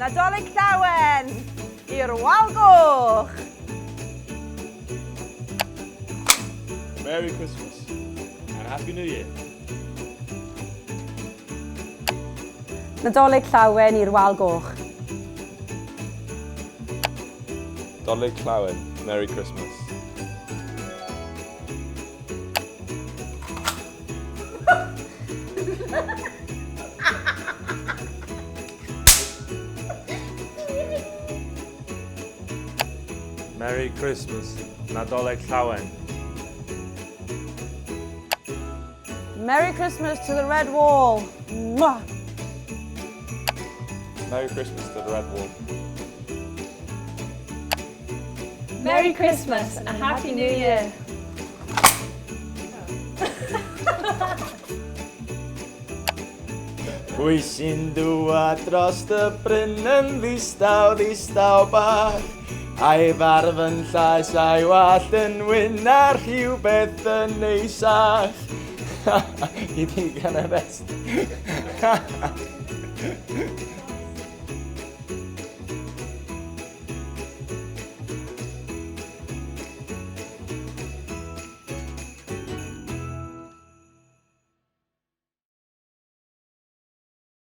Nadolig llawen i'r wal goch. Merry Christmas and Happy New Year. Nadolig llawen i'r wal goch. Nadolig llawen, Merry Christmas. Merry Christmas, Nadolig llawen. Merry Christmas to the red wall. Mwah. Merry Christmas to the Red Wall. Merry Christmas and Happy New Year. Pwy sy'n dŵad dros y bryn yn ddistaw bach, a'i farf yn llais a'i wall yn wyn ar rhywbeth yn neisach. I di gan y best.